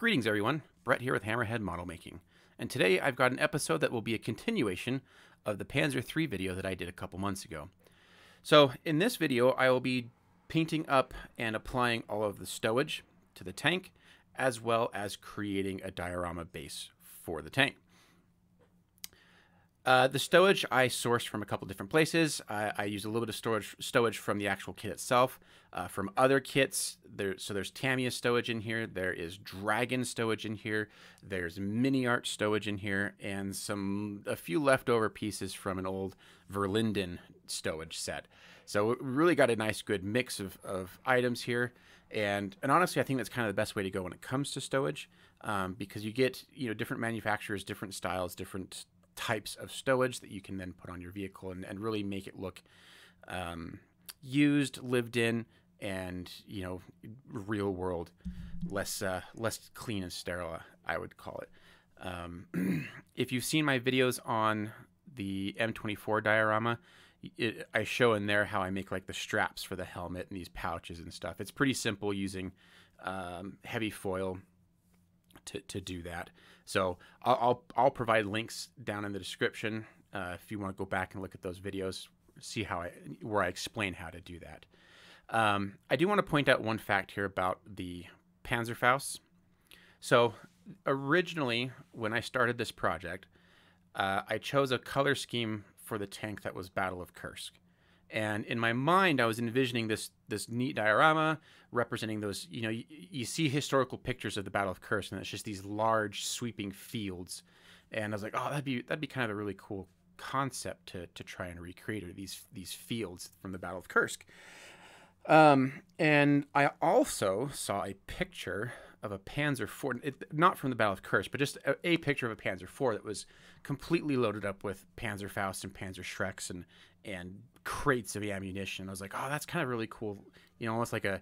Greetings everyone, Brett here with Hammerhead Model Making, and today I've got an episode that will be a continuation of the Panzer III video that I did a couple months ago. So in this video I will be painting up and applying all of the stowage to the tank, as well as creating a diorama base for the tank. The stowage I sourced from a couple different places. I use a little bit of stowage from the actual kit itself, from other kits. So there's Tamiya stowage in here, there is Dragon stowage in here, there's Mini Art stowage in here, and a few leftover pieces from an old Verlinden stowage set. So we really got a nice good mix of items here, and honestly I think that's kind of the best way to go when it comes to stowage, because you get different manufacturers, different styles, different types of stowage that you can then put on your vehicle and really make it look used, lived in, and real world, less clean and sterile, I would call it. If you've seen my videos on the M24 diorama, I show in there how I make like the straps for the helmet and these pouches and stuff. It's pretty simple using heavy foil to do that. So I'll provide links down in the description if you want to go back and look at those videos, see where I explain how to do that. I do want to point out one fact here about the Panzerfaust. So originally, when I started this project, I chose a color scheme for the tank that was Battle of Kursk. And in my mind, I was envisioning this neat diorama representing those, you see historical pictures of the Battle of Kursk, and it's just these large sweeping fields. And I was like, oh, that'd be kind of a really cool concept to try and recreate, or these fields from the Battle of Kursk. And I also saw a picture of a Panzer IV, not from the Battle of Kursk, but just a picture of a Panzer IV that was completely loaded up with Panzerfaust and Panzerschrecks and crates of ammunition. I was like, oh, that's kind of really cool. Almost like a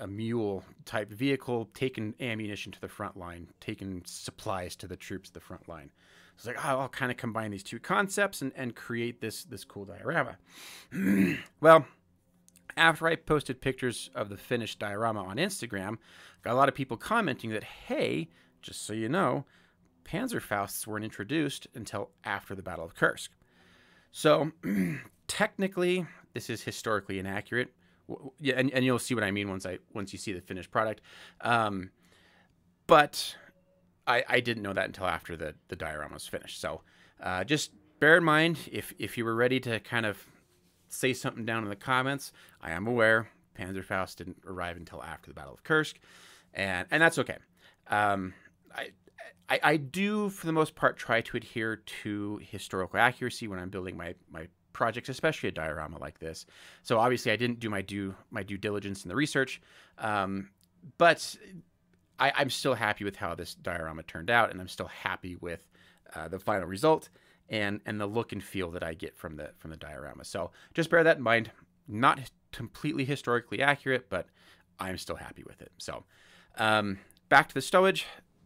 mule type vehicle, taking ammunition to the front line, taking supplies to the troops at the front line. I was like, oh, I'll kind of combine these two concepts and create this cool diorama. Well, after I posted pictures of the finished diorama on Instagram, got a lot of people commenting that, hey, just so you know, Panzerfausts weren't introduced until after the Battle of Kursk. So technically, this is historically inaccurate. Yeah, and you'll see what I mean once you see the finished product. But I didn't know that until after the diorama was finished. So just bear in mind, if you were ready to kind of say something down in the comments, I am aware Panzerfaust didn't arrive until after the Battle of Kursk, and that's okay. I do, for the most part, try to adhere to historical accuracy when I'm building my projects, especially a diorama like this. So obviously I didn't do my due diligence in the research, but I'm still happy with how this diorama turned out, and I'm still happy with the final result and the look and feel that I get from the diorama. So just bear that in mind. Not completely historically accurate, but I'm still happy with it. So back to the stowage.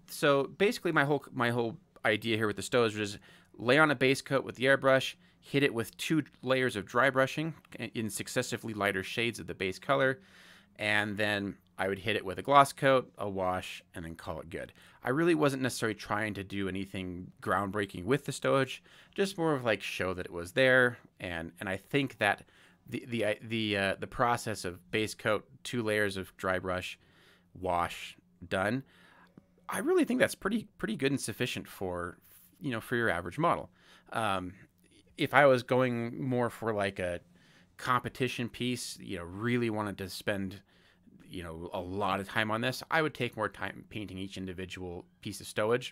So basically my whole idea here with the stowage was lay on a base coat with the airbrush, hit it with 2 layers of dry brushing in successively lighter shades of the base color, and then I would hit it with a gloss coat, a wash, and then call it good. I really wasn't necessarily trying to do anything groundbreaking with the stowage, just more of like show that it was there. And I think that the process of base coat, 2 layers of dry brush, wash, done, I really think that's pretty good and sufficient for your average model. If I was going more for like a competition piece, really wanted to spend a lot of time on this, I would take more time painting each individual piece of stowage.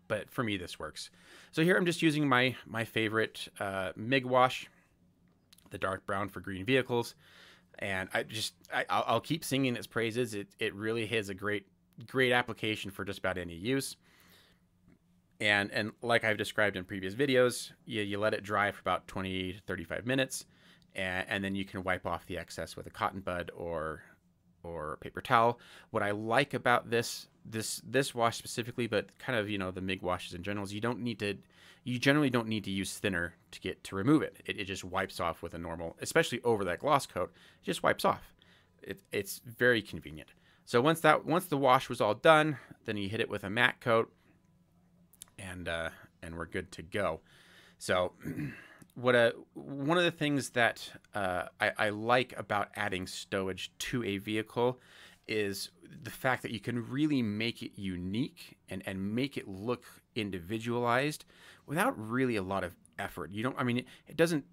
But for me, this works. So here I'm just using my favorite MIG wash, the dark brown for green vehicles, and I'll keep singing its praises. It really has a great application for just about any use. And like I've described in previous videos, you let it dry for about 20 to 35 minutes, and then you can wipe off the excess with a cotton bud or a paper towel. What I like about this wash specifically, but kind of the MIG washes in general, is you generally don't need to use thinner to remove it. It just wipes off with a normal, especially over that gloss coat, it just wipes off. It's very convenient. So once the wash was all done, then you hit it with a matte coat, and we're good to go. So one of the things that I like about adding stowage to a vehicle is the fact that you can really make it unique and make it look individualized without really a lot of effort. You don't, I mean, it doesn't,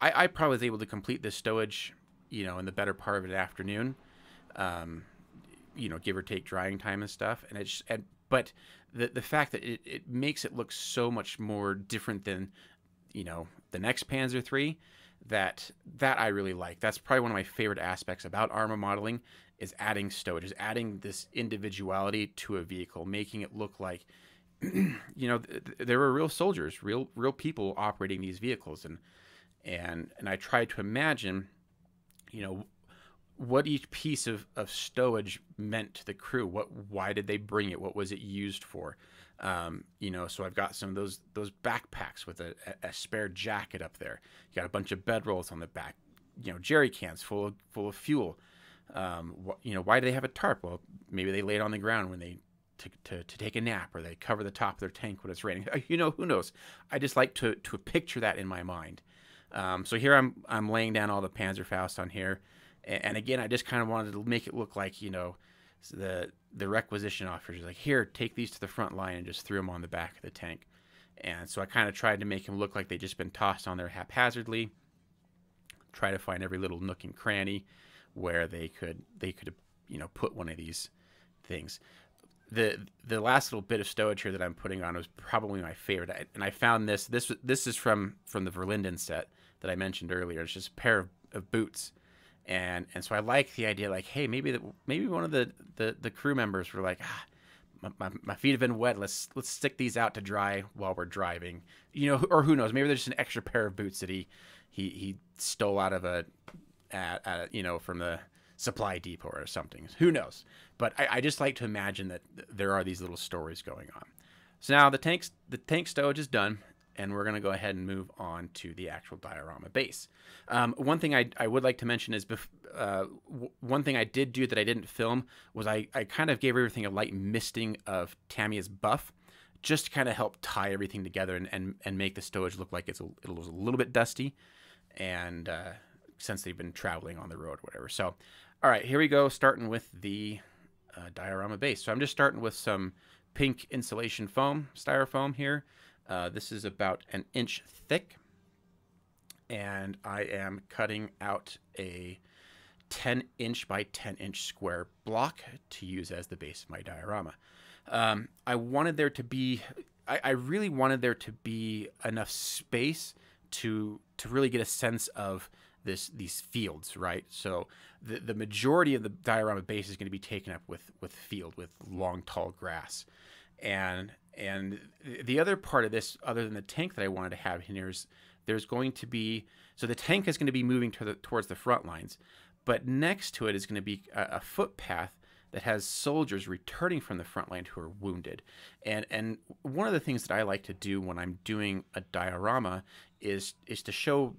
I probably was able to complete this stowage, in the better part of an afternoon, give or take drying time and stuff. But the fact that it makes it look so much more different than, the next Panzer III, that I really like. That's probably one of my favorite aspects about armor modeling, is adding stowage, is adding this individuality to a vehicle, making it look like, there were real soldiers, real people operating these vehicles, and I tried to imagine, what each piece of stowage meant to the crew. Why did they bring it? What was it used for? So I've got some of those backpacks with a spare jacket up there. You got a bunch of bedrolls on the back, jerry cans full of fuel. Why do they have a tarp? Well, maybe they lay it on the ground when they to take a nap, or they cover the top of their tank when it's raining. Who knows? I just like to picture that in my mind. So here I'm laying down all the Panzerfaust on here, and again, I just kind of wanted to make it look like, the requisition officers, like, here, take these to the front line, and just threw them on the back of the tank. And so I kind of tried to make them look like they just been tossed on there haphazardly. Try to find every little nook and cranny where they could put one of these things. The last little bit of stowage here that I'm putting on was probably my favorite, and I found this is from the Verlinden set that I mentioned earlier. It's just a pair of boots, and so I like the idea, like, hey, maybe one of the crew members were like, my feet have been wet, let's stick these out to dry while we're driving, or who knows, maybe there's just an extra pair of boots that he stole out of from the supply depot or something. Who knows? But I just like to imagine that there are these little stories going on. So now the tank stowage is done, and we're going to go ahead and move on to the actual diorama base. One thing I would like to mention is, one thing I did do that I didn't film was I kind of gave everything a light misting of Tamiya's buff, just to kind of help tie everything together and make the stowage look like it was a little bit dusty, and since they've been traveling on the road or whatever. So, all right, here we go, starting with the diorama base. So I'm just starting with some pink insulation foam, styrofoam here. This is about 1 inch thick, and I am cutting out a 10-inch by 10-inch square block to use as the base of my diorama. I wanted there to be, I really wanted there to be enough space to really get a sense of these fields, right? So the majority of the diorama base is going to be taken up with field, with long, tall grass. And the other part of this, other than the tank that I wanted to have in here, is there's going to be, so the tank is going to be moving towards the front lines, but next to it is going to be a footpath that has soldiers returning from the front line who are wounded. And one of the things that I like to do when I'm doing a diorama is to show,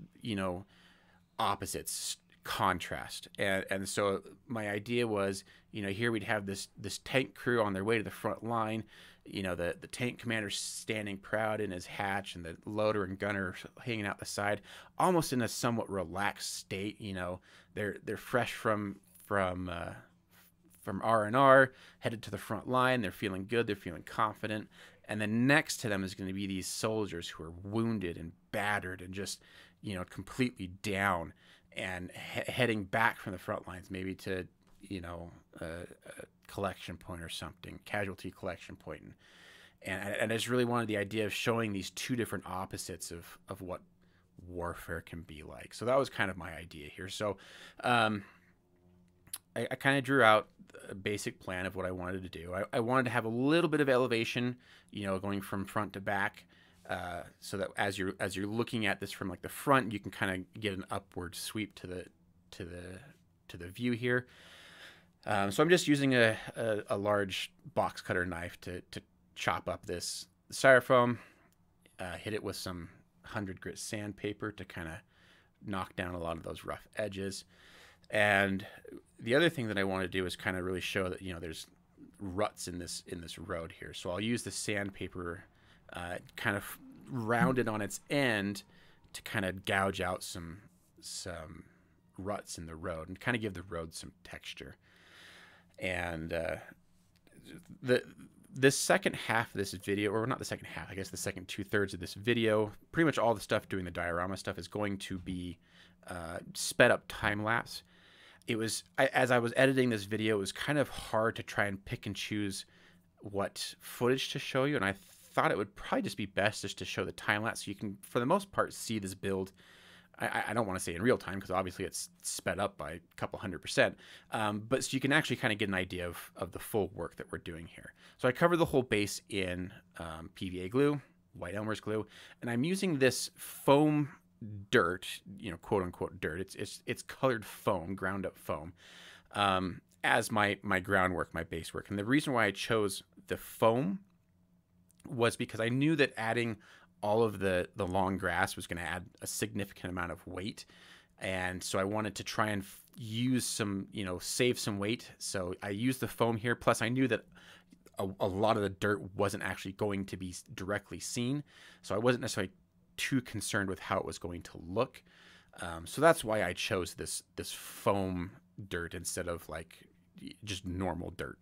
opposites, contrast. And so my idea was, here we'd have this tank crew on their way to the front line, the tank commander standing proud in his hatch, and the loader and gunner hanging out the side, almost in a somewhat relaxed state. They're fresh from R&R, headed to the front line. They're feeling good, they're feeling confident. And then next to them is going to be these soldiers who are wounded and battered and just completely down, and heading back from the front lines, maybe to a collection point or something, casualty collection point. And I just really wanted the idea of showing these two different opposites of what warfare can be like. So that was kind of my idea here. So I kind of drew out a basic plan of what I wanted to do. I wanted to have a little bit of elevation, going from front to back, so that as you're looking at this from like the front, you can kind of get an upward sweep to the view here. So I'm just using a large box cutter knife to chop up this styrofoam, hit it with some 100 grit sandpaper to kind of knock down a lot of those rough edges. And the other thing that I want to do is kind of really show that, there's ruts in this road here. So I'll use the sandpaper kind of rounded on its end to kind of gouge out some ruts in the road and kind of give the road some texture. And this second half of this video, or not the second half, I guess the second 2/3 of this video, pretty much all the stuff doing the diorama stuff is going to be sped up time lapse. As I was editing this video, it was kind of hard to try and pick and choose what footage to show you, and I thought it would probably just be best just to show the time lapse so you can, for the most part, see this build. I don't want to say in real time because obviously it's sped up by a couple 100%, but so you can actually kind of get an idea of the full work that we're doing here. So I covered the whole base in PVA glue, white Elmer's glue, and I'm using this foam dirt, quote unquote dirt. It's colored foam, ground up foam, as my groundwork, my base work. And the reason why I chose the foam was because I knew that adding all of the long grass was going to add a significant amount of weight. And so I wanted to try and use some, save some weight. So I used the foam here. Plus I knew that a lot of the dirt wasn't actually going to be directly seen. So I wasn't necessarily too concerned with how it was going to look. So that's why I chose this foam dirt instead of like just normal dirt,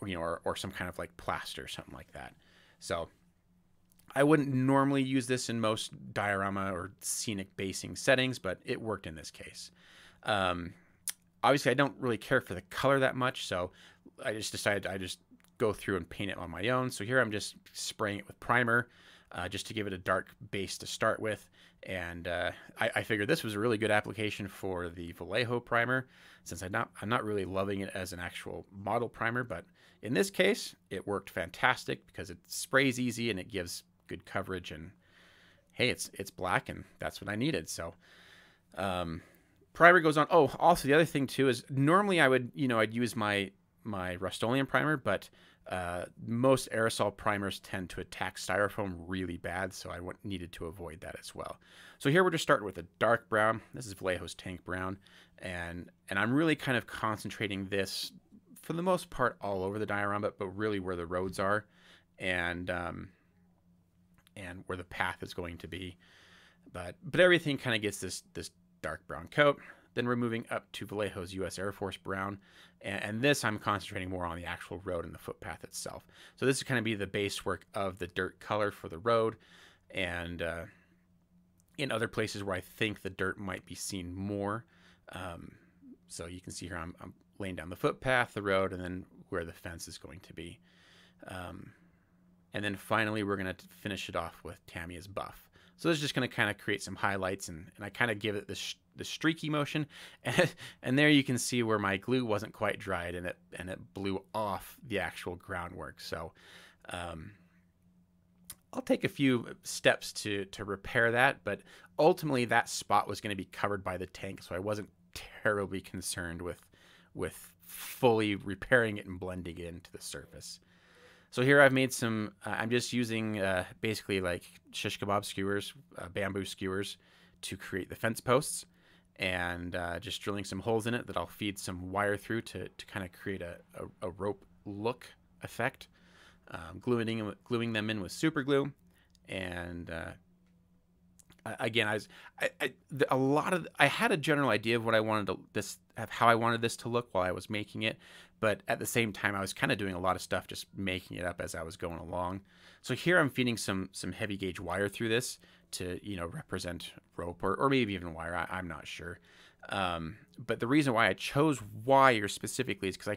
or some kind of like plaster or something like that. So I wouldn't normally use this in most diorama or scenic basing settings, but it worked in this case. Obviously, I don't really care for the color that much, so I just decided I just go through and paint it on my own. So here I'm just spraying it with primer just to give it a dark base to start with. And I figured this was a really good application for the Vallejo primer, since I'm not really loving it as an actual model primer, but in this case, it worked fantastic because it sprays easy and it gives good coverage, and hey, it's black and that's what I needed. So primer goes on. Oh, also the other thing too is normally I'd use my Rust-Oleum primer, but most aerosol primers tend to attack styrofoam really bad, so I needed to avoid that as well. So here we're just starting with a dark brown. This is Vallejo's Tank Brown, and I'm really kind of concentrating this for the most part all over the diorama, but really where the roads are, and where the path is going to be. But everything kind of gets this dark brown coat. Then we're moving up to Vallejo's U.S. Air Force Brown. And this I'm concentrating more on the actual road and the footpath itself. So this is going to be the base work of the dirt color for the road. And in other places where I think the dirt might be seen more. So you can see here I'm laying down the footpath, the road, and then where the fence is going to be. And then finally, we're going to finish it off with Tamiya's buff. So this is just going to kind of create some highlights, and I kind of give it the streaky motion. And there you can see where my glue wasn't quite dried, and it blew off the actual groundwork. So I'll take a few steps to repair that, but ultimately that spot was going to be covered by the tank, so I wasn't terribly concerned with fully repairing it and blending it into the surface. So here I've made some, I'm just using basically like shish kebab skewers, bamboo skewers, to create the fence posts, and just drilling some holes in it that I'll feed some wire through to kind of create a rope look effect. Gluing them in with super glue, and again, I had a general idea of what I wanted how I wanted this to look while I was making it, but at the same time, I was kind of doing a lot of stuff, just making it up as I was going along. So here I'm feeding some heavy gauge wire through this to represent rope or maybe even wire. I'm not sure. But the reason why I chose wire specifically is because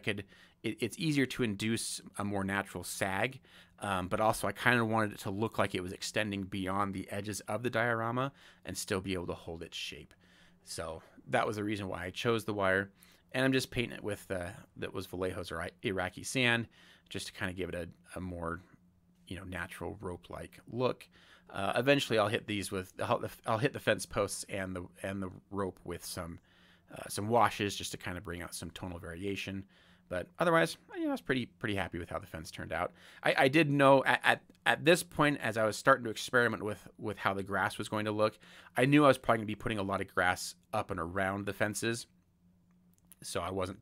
it's easier to induce a more natural sag, but also I kind of wanted it to look like it was extending beyond the edges of the diorama and still be able to hold its shape. So that was the reason why I chose the wire. And I'm just painting it with that was Vallejo's or Iraqi sand, just to kind of give it a more natural rope-like look. Eventually, I'll hit I'll hit the fence posts and the rope with some washes just to kind of bring out some tonal variation. But otherwise, I was pretty happy with how the fence turned out. I did know at this point, as I was starting to experiment with how the grass was going to look, I knew I was probably going to be putting a lot of grass up and around the fences. So I wasn't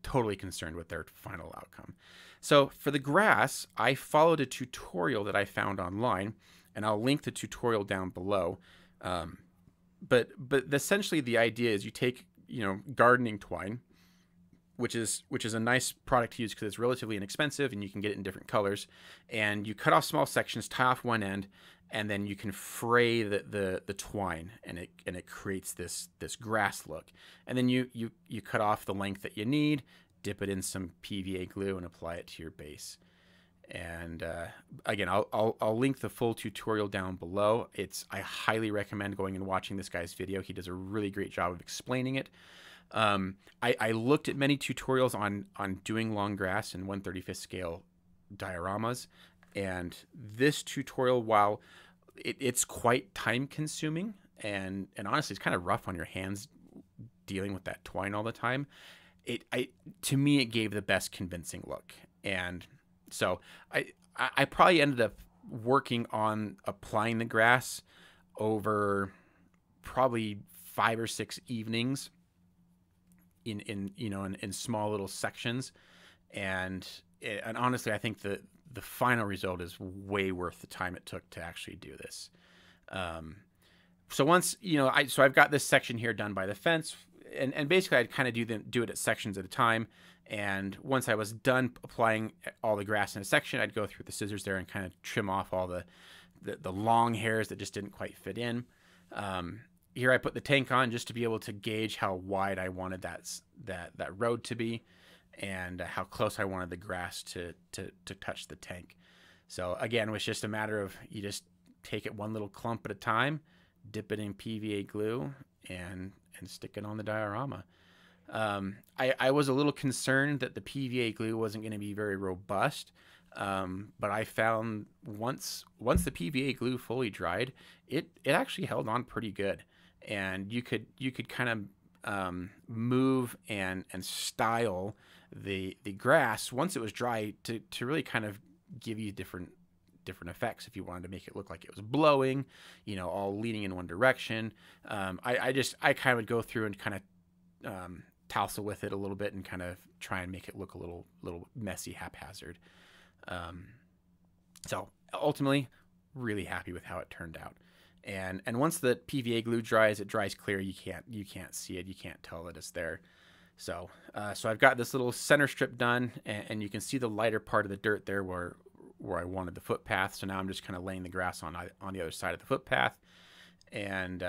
totally concerned with their final outcome. So for the grass, I followed a tutorial that I found online, and I'll link the tutorial down below. But essentially the idea is you take, gardening twine, which is a nice product to use because it's relatively inexpensive and you can get it in different colors, and you cut off small sections, tie off one end, and then you can fray the twine, and it creates this grass look. And then you cut off the length that you need, dip it in some PVA glue, and apply it to your base. And again, I'll link the full tutorial down below. I highly recommend going and watching this guy's video. He does a really great job of explaining it. I looked at many tutorials on doing long grass and 1/35th scale dioramas, and this tutorial, while it's quite time consuming and honestly it's kind of rough on your hands dealing with that twine all the time, to me it gave the best convincing look. And so I probably ended up working on applying the grass over probably 5 or 6 evenings in small little sections, and honestly I think the final result is way worth the time it took to actually do this. So once so I've got this section here done by the fence, and basically I'd kind of do it at sections at a time. And once I was done applying all the grass in a section, I'd go through the scissors there and kind of trim off all the long hairs that just didn't quite fit in. Here I put the tank on just to be able to gauge how wide I wanted that road to be, and how close I wanted the grass to touch the tank. So again, it was just a matter of you just take it one little clump at a time, dip it in PVA glue, and stick it on the diorama. I was a little concerned that the PVA glue wasn't going to be very robust, but I found once the PVA glue fully dried, it actually held on pretty good, and you could kind of move and style the grass once it was dry to really kind of give you different effects. If you wanted to make it look like it was blowing, all leaning in one direction, I kind of would go through and kind of tousle with it a little bit and kind of try and make it look a little messy, haphazard. So ultimately, really happy with how it turned out. And once the PVA glue dries, it dries clear. You can't see it. You can't tell that it's there. So I've got this little center strip done, and you can see the lighter part of the dirt there where I wanted the footpath. So now I'm just kind of laying the grass on the other side of the footpath. And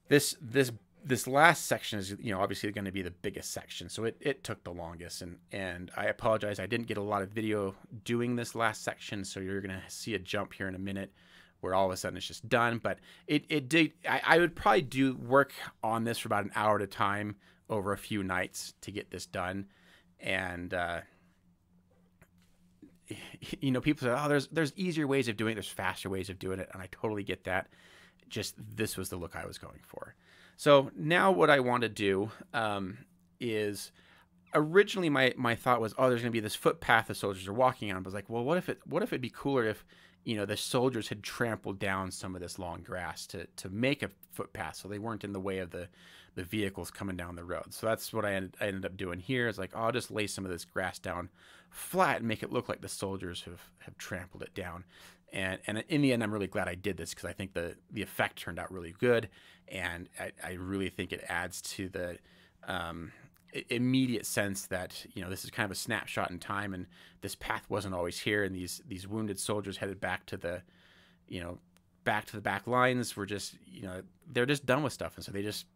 this last section is obviously going to be the biggest section, so it took the longest, and I apologize, I didn't get a lot of video doing this last section, so you're going to see a jump here in a minute where all of a sudden it's just done. But it did. I would probably do work on this for about an hour at a time over a few nights to get this done. And people say, oh, there's easier ways of doing it, there's faster ways of doing it, and I totally get that. Just this was the look I was going for. So now what I want to do is, originally my thought was, oh, there's going to be this footpath the soldiers are walking on. But I was like, well, what if it'd be cooler if the soldiers had trampled down some of this long grass to make a footpath so they weren't in the way of the vehicles coming down the road. So that's what I ended up doing here. Is like, oh, I'll just lay some of this grass down flat and make it look like the soldiers have trampled it down. And in the end, I'm really glad I did this, because I think the effect turned out really good, and I really think it adds to the immediate sense that this is kind of a snapshot in time, and this path wasn't always here, and these wounded soldiers headed back to the back lines were just they're just done with stuff, and so they just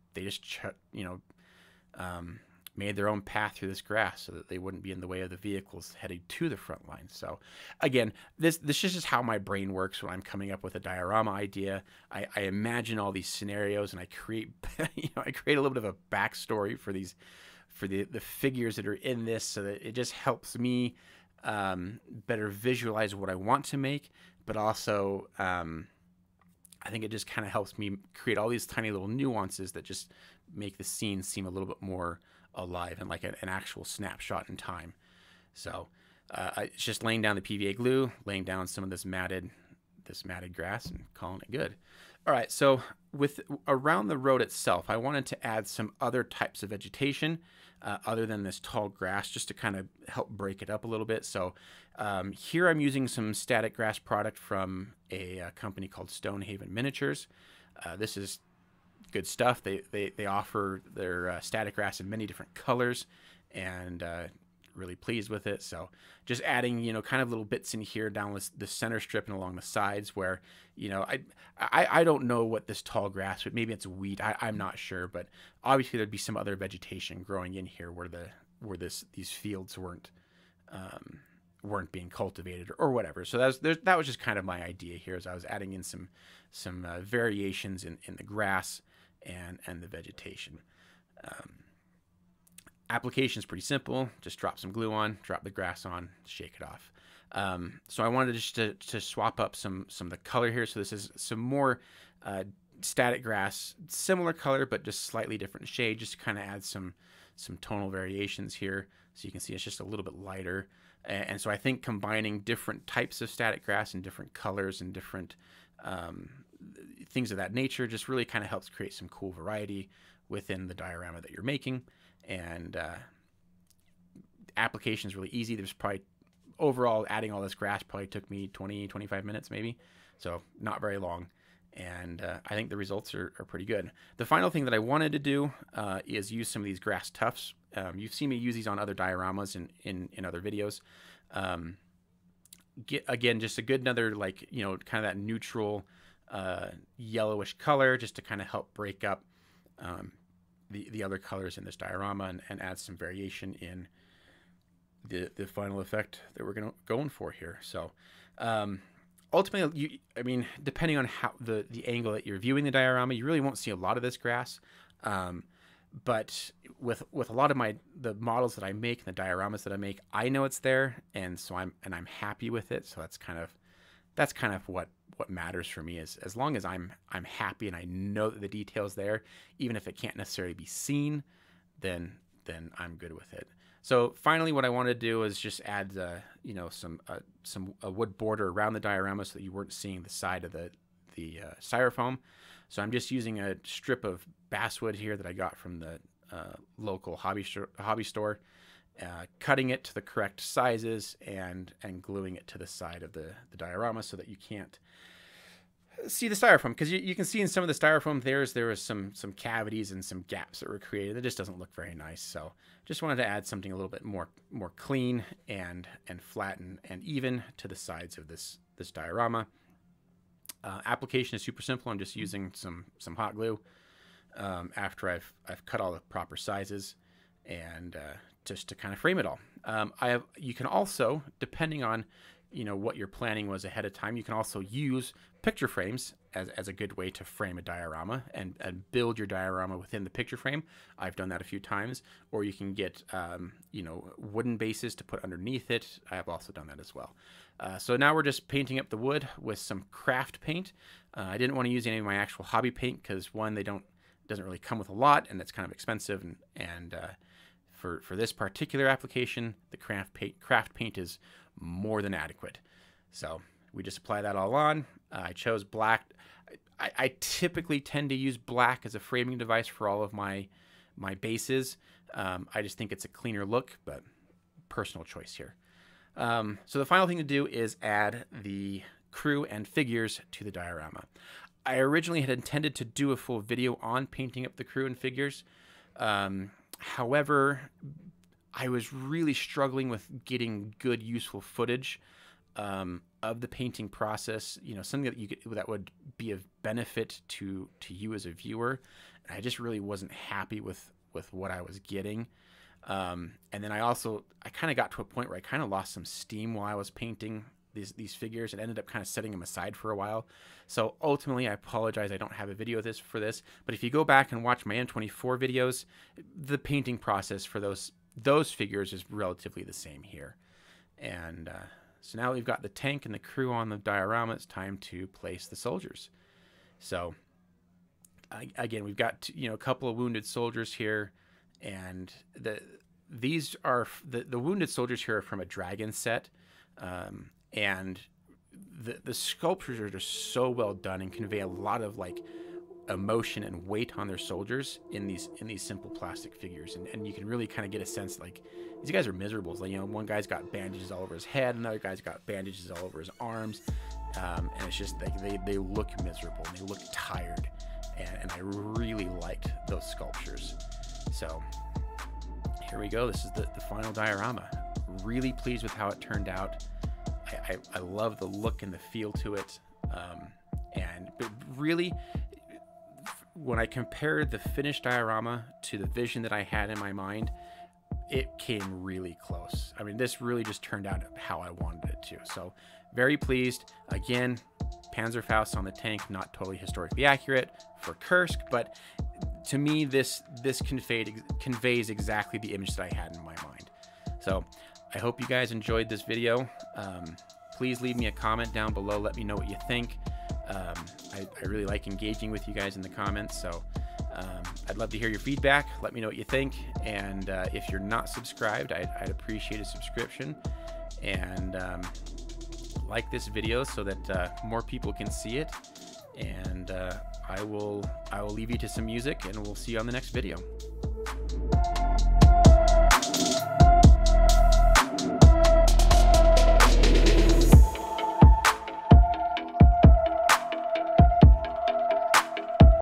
made their own path through this grass so that they wouldn't be in the way of the vehicles heading to the front line. So again, this is just how my brain works when I'm coming up with a diorama idea. I imagine all these scenarios, and I create I create a little bit of a backstory for the figures that are in this, so that it just helps me better visualize what I want to make, but also I think it just kind of helps me create all these tiny little nuances that just make the scene seem a little bit more alive and like an actual snapshot in time. So it's just laying down the PVA glue, laying down some of this matted grass, and calling it good. All right, so with around the road itself, I wanted to add some other types of vegetation other than this tall grass, just to kind of help break it up a little bit. So here I'm using some static grass product from a company called Stonehaven Miniatures. This is good stuff. They offer their static grass in many different colors, and really pleased with it. So just adding, kind of little bits in here down the center strip and along the sides where, I don't know what this tall grass, but maybe it's wheat. I'm not sure, but obviously there'd be some other vegetation growing in here where these fields weren't being cultivated or whatever. So that was just kind of my idea here, as I was adding in some variations in the grass and the vegetation. Application is pretty simple. Just drop some glue on, drop the grass on, shake it off. So I wanted just to swap up some of the color here. So this is some more static grass, similar color, but just slightly different shade, just to kind of add some tonal variations here. So you can see it's just a little bit lighter. And so I think combining different types of static grass and different colors and different things of that nature just really kind of helps create some cool variety within the diorama that you're making. And application is really easy. There's probably overall adding all this grass probably took me 20-25 minutes maybe, so not very long. And I think the results are pretty good. The final thing that I wanted to do is use some of these grass tufts. You've seen me use these on other dioramas in other videos. Again, just a good another kind of that neutral yellowish color, just to kind of help break up the other colors in this diorama and add some variation in the final effect that we're going for here. So ultimately, depending on how the angle that you're viewing the diorama, you really won't see a lot of this grass. But with a lot of the models that I make and the dioramas that I make, I know it's there, and so I'm happy with it. So that's kind of what matters for me, is as long as I'm happy and I know that the detail's there, even if it can't necessarily be seen, then I'm good with it. So finally, what I want to do is just add some wood border around the diorama so that you weren't seeing the side of the styrofoam. So I'm just using a strip of basswood here that I got from the local hobby store, cutting it to the correct sizes and gluing it to the side of the diorama so that you can't see the styrofoam, because you can see in some of the styrofoam there was some cavities and some gaps that were created. It just doesn't look very nice. So just wanted to add something a little bit more clean and flat and even to the sides of this diorama. Application is super simple. I'm just using some hot glue after I've cut all the proper sizes, and just to kind of frame it all. You can also, depending on what your planning was ahead of time, you can also use picture frames as a good way to frame a diorama and build your diorama within the picture frame. I've done that a few times. Or you can get wooden bases to put underneath it. I have also done that as well. So now we're just painting up the wood with some craft paint. I didn't want to use any of my actual hobby paint because, one, it doesn't really come with a lot, and it's kind of expensive, and for this particular application, the craft paint is more than adequate. So we just apply that all on. I chose black. I typically tend to use black as a framing device for all of my bases. I just think it's a cleaner look, but personal choice here. So the final thing to do is add the crew and figures to the diorama. I originally had intended to do a full video on painting up the crew and figures. However, I was really struggling with getting good, useful footage of the painting process. Something that would be of benefit to you as a viewer. And I just really wasn't happy with what I was getting. And then I kind of got to a point where I kind of lost some steam while I was painting these figures, and ended up kind of setting them aside for a while. So ultimately, I apologize I don't have a video for this, but if you go back and watch my M24 videos, the painting process for those figures is relatively the same here. And so now we've got the tank and the crew on the diorama, it's time to place the soldiers. So again, we've got a couple of wounded soldiers here, and the wounded soldiers here are from a dragon set. And the sculptures are just so well done and convey a lot of like emotion and weight on their soldiers in these simple plastic figures, and you can really kind of get a sense like these guys are miserable. Like, you know, one guy's got bandages all over his head, another guy's got bandages all over his arms, and it's just like they look miserable and they look tired, and I really liked those sculptures. So here we go. This is the final diorama. Really pleased with how it turned out. I love the look and the feel to it, but really, when I compared the finished diorama to the vision that I had in my mind, it came really close. I mean, this really just turned out how I wanted it to. So very pleased. Again, Panzerfaust on the tank, not totally historically accurate for Kursk, but to me, this conveys exactly the image that I had in my mind. So I hope you guys enjoyed this video. Please leave me a comment down below. Let me know what you think. I really like engaging with you guys in the comments, so I'd love to hear your feedback. Let me know what you think, and if you're not subscribed, I'd appreciate a subscription, and like this video so that more people can see it. And I will leave you to some music, and we'll see you on the next video.